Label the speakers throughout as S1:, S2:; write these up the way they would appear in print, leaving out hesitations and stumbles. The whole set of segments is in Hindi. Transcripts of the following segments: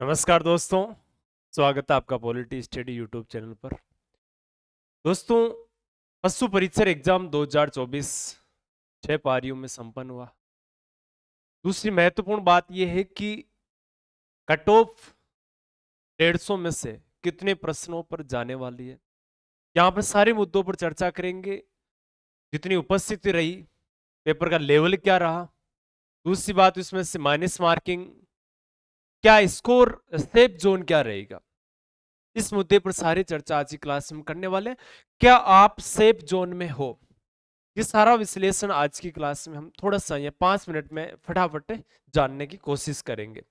S1: नमस्कार दोस्तों। स्वागत है आपका पॉलिटी स्टडी यूट्यूब चैनल पर। दोस्तों, पशु परीक्षर एग्जाम 2024 6 पारियों में संपन्न हुआ। दूसरी महत्वपूर्ण बात यह है कि कट ऑफ 150 में से कितने प्रश्नों पर जाने वाली है। यहाँ पर सारे मुद्दों पर चर्चा करेंगे। जितनी उपस्थिति रही, पेपर का लेवल क्या रहा, दूसरी बात इसमें से माइनस मार्किंग क्या, स्कोर सेफ जोन क्या रहेगा, इस मुद्दे पर सारी चर्चा आज की क्लास में करने वाले हैं। क्या आप सेफ जोन में हो, ये सारा विश्लेषण आज की क्लास में हम थोड़ा सा या 5 मिनट में फटाफट जानने की कोशिश करेंगे।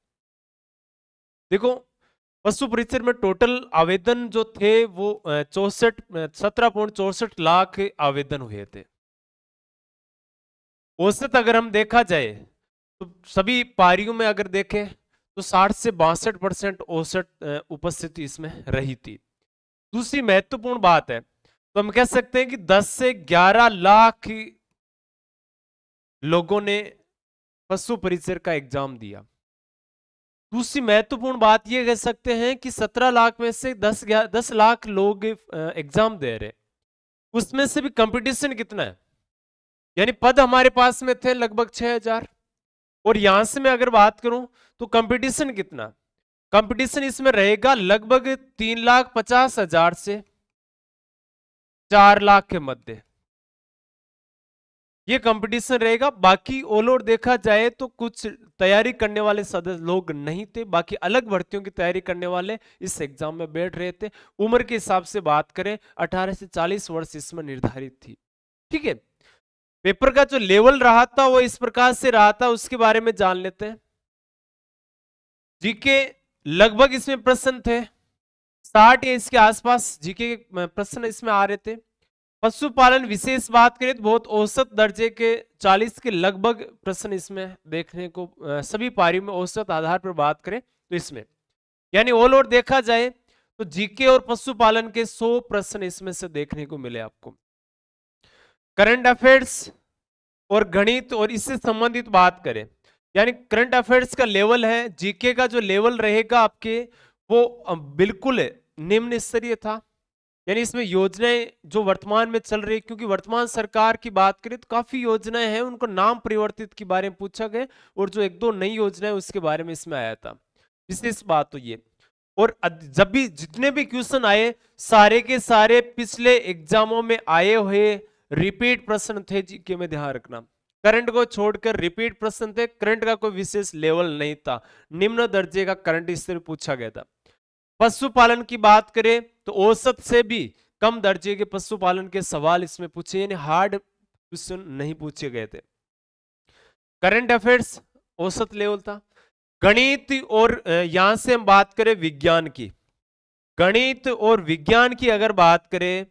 S1: देखो, पशु परीक्षण में टोटल आवेदन जो थे वो 17.64 लाख आवेदन हुए थे। औसत अगर हम देखा जाए तो सभी पारियों में अगर देखें तो 60 से 62% औसत उपस्थिति इसमें रही थी। दूसरी महत्वपूर्ण बात है, तो हम कह सकते हैं कि 10 से 11 लाख लोगों ने पशु परीक्षर का एग्जाम दिया। दूसरी महत्वपूर्ण बात यह कह सकते हैं कि 17 लाख में से 10 लाख लोग एग्जाम दे रहे, उसमें से भी कंपटीशन कितना है, यानी पद हमारे पास में थे लगभग 6000, और यहां से मैं अगर बात करूं तो कंपटीशन कितना, कंपटीशन इसमें रहेगा लगभग 3,50,000 से 4 लाख के मध्य ये कंपटीशन रहेगा। बाकी ऑल ओवर देखा जाए तो कुछ तैयारी करने वाले सदस्य लोग नहीं थे, बाकी अलग भर्तियों की तैयारी करने वाले इस एग्जाम में बैठ रहे थे। उम्र के हिसाब से बात करें 18 से 40 वर्ष इसमें निर्धारित थी। ठीक है, पेपर का जो लेवल रहा था वो इस प्रकार से रहा था, उसके बारे में जान लेते हैं। जीके लगभग इसमें प्रश्न थे 60 या इसके आसपास जीके के प्रश्न इसमें आ रहे थे। पशुपालन विशेष बात करें तो बहुत औसत दर्जे के 40 के लगभग प्रश्न इसमें देखने को सभी पारियों में औसत आधार पर बात करें तो इसमें, यानी ऑल ओवर देखा जाए तो जीके और पशुपालन के 100 प्रश्न इसमें से देखने को मिले आपको। करंट अफेयर्स और गणित और इससे संबंधित बात करें, यानी करंट अफेयर्स का लेवल है, जीके का जो लेवल रहेगा आपके वो बिल्कुल निम्न स्तरीय था। यानी इसमें योजनाएं जो वर्तमान में चल रही है, क्योंकि वर्तमान सरकार की बात करें तो काफी योजनाएं हैं, उनको नाम परिवर्तित के बारे में पूछा गया, और जो एक दो नई योजनाएं उसके बारे में इसमें आया था। विशेष बात तो ये, और जब भी जितने भी क्वेश्चन आए सारे के सारे पिछले एग्जामों में आए हुए रिपीट प्रश्न थे जीके में, ध्यान रखना। करंट को छोड़कर रिपीट प्रश्न थे, करंट का कोई विशेष लेवल नहीं था, निम्न दर्जे का करंट इससे पूछा गया था। पशुपालन की बात करें तो औसत से भी कम दर्जे के पशुपालन के सवाल इसमें पूछे, यानी हार्ड क्वेश्चन नहीं पूछे गए थे। करंट अफेयर्स औसत लेवल था। गणित और यहां से हम बात करें विज्ञान की, गणित और विज्ञान की अगर बात करें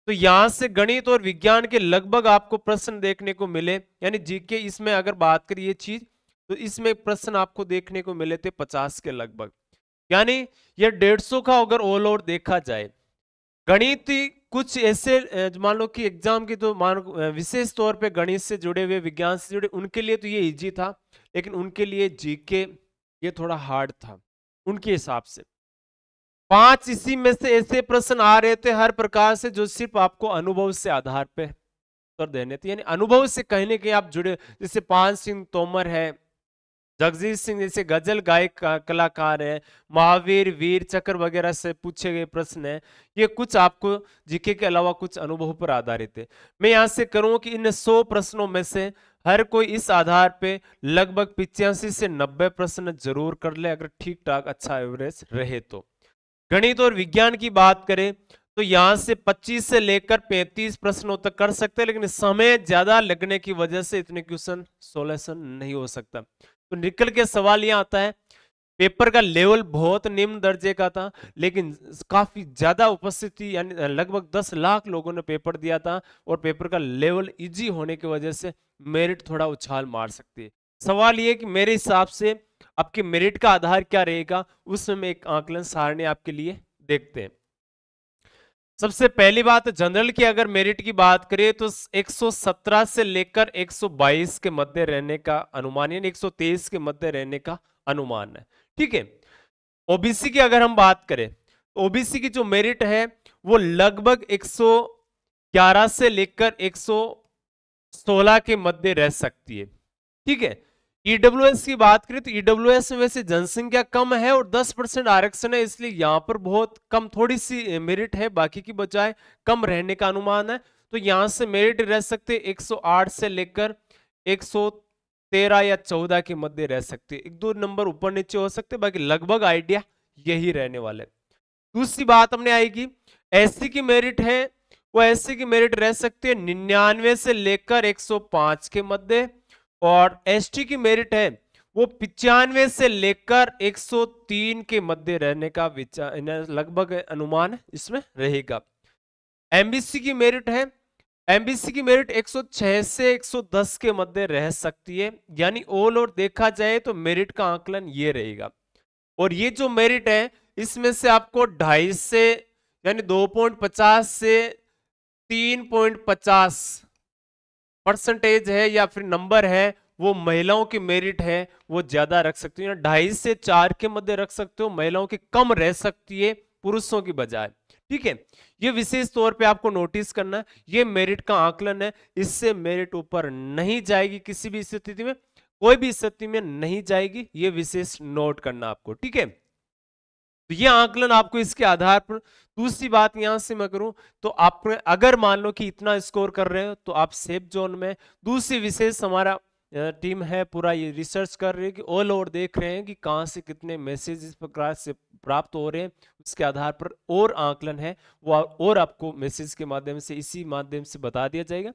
S1: तो यहां से गणित और विज्ञान के लगभग आपको प्रश्न देखने को मिले, यानी जीके इसमें अगर बात करें ये चीज तो इसमें प्रश्न आपको देखने को मिले थे 50 के लगभग, यानी ये 150 का अगर ऑल ओवर देखा जाए। गणित कुछ ऐसे मान लो कि एग्जाम की तो मान विशेष तौर पे गणित से जुड़े हुए, विज्ञान से जुड़े, उनके लिए तो ये इजी था, लेकिन उनके लिए जीके ये थोड़ा हार्ड था उनके हिसाब से। 5 इसी में से ऐसे प्रश्न आ रहे थे हर प्रकार से जो सिर्फ आपको अनुभव से आधार पे उत्तर देने थे, यानी अनुभव से कहीं ना कहीं आप जुड़े, जैसे पान सिंह तोमर है, जगजीत सिंह जैसे गजल गायक कलाकार है, महावीर वीर चक्र वगैरह से पूछे गए प्रश्न है, ये कुछ आपको जीके के अलावा कुछ अनुभव पर आधारित है। मैं यहां से करूं कि इन 100 प्रश्नों में से हर कोई इस आधार पे लगभग 85 से 90 प्रश्न जरूर कर ले, अगर ठीक ठाक अच्छा एवरेज रहे तो। गणित और विज्ञान की बात करें तो यहां से 25 से लेकर 35 प्रश्नों तक कर सकते हैं, लेकिन समय ज्यादा लगने की वजह से इतने क्वेश्चन सोल्यूशन नहीं हो सकता। तो निकल के सवाल यह आता है, पेपर का लेवल बहुत निम्न दर्जे का था, लेकिन काफी ज्यादा उपस्थिति, यानी लगभग 10 लाख लोगों ने पेपर दिया था, और पेपर का लेवल इजी होने की वजह से मेरिट थोड़ा उछाल मार सकती है। सवाल यह कि मेरे हिसाब से आपके मेरिट का आधार क्या रहेगा, उसमें मैं एक आकलन सारणी आपके लिए देखते हैं। सबसे पहली बात, जनरल की अगर मेरिट की बात करें तो 117 से लेकर 122 के मध्य रहने का अनुमान, यानी 123 के मध्य रहने का अनुमान है। ठीक है, ओबीसी की अगर हम बात करें तो ओबीसी की जो मेरिट है वो लगभग 111 से लेकर 116 के मध्य रह सकती है। ठीक है, ईडब्ल्यूएस की बात करें तो ईडब्ल्यूएस में वैसे जनसंख्या कम है और 10% आरक्षण है, इसलिए यहां पर बहुत कम थोड़ी सी मेरिट है, बाकी की बजाय कम रहने का अनुमान है। तो यहां से मेरिट रह सकते 108 से लेकर 113 या 14 के मध्य रह सकते, एक दो नंबर ऊपर नीचे हो सकते, बाकी लगभग आइडिया यही रहने वाले। दूसरी बात हमने आएगी एससी की मेरिट है, वो एससी की मेरिट रह सकती है 99 से लेकर 105 के मध्य, और एसटी की मेरिट है वो 95 से लेकर 103 के मध्य रहने का विचार लगभग अनुमान इसमें रहेगा। एमबीसी की मेरिट है, एमबीसी की मेरिट 106 से 110 के मध्य रह सकती है, यानी ऑल और देखा जाए तो मेरिट का आकलन ये रहेगा। और ये जो मेरिट है इसमें से आपको 2.5 से यानी 2.50 से 3.50 परसेंटेज है या फिर नंबर है वो महिलाओं की मेरिट है वो ज्यादा रख सकती हो, 2.5 से 4 के मध्य रख सकते हो, महिलाओं की कम रह सकती है पुरुषों की बजाय। ठीक है, ये विशेष तौर पे आपको नोटिस करना है, ये मेरिट का आकलन है, इससे मेरिट ऊपर नहीं जाएगी, किसी भी स्थिति में कोई भी स्थिति में नहीं जाएगी, ये विशेष नोट करना आपको। ठीक है, तो ये आकलन आपको इसके आधार पर। दूसरी बात यहां से मैं करूं तो आप अगर मान लो कि इतना स्कोर कर रहे हो तो आप सेफ जोन में। दूसरी विशेष हमारा टीम है पूरा ये रिसर्च कर रही है कि ऑल ओवर देख रहे हैं कि कहां से कितने मैसेज इस प्रकार से प्राप्त हो रहे हैं, उसके आधार पर और आकलन है वो और आपको मैसेज के माध्यम से इसी माध्यम से बता दिया जाएगा।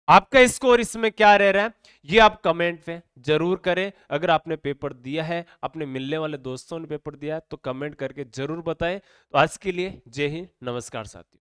S1: आपका स्कोर इसमें क्या रह रहा है ये आप कमेंट में जरूर करें। अगर आपने पेपर दिया है, अपने मिलने वाले दोस्तों ने पेपर दिया है तो कमेंट करके जरूर बताएं। तो आज के लिए जय हिंद, नमस्कार साथियों।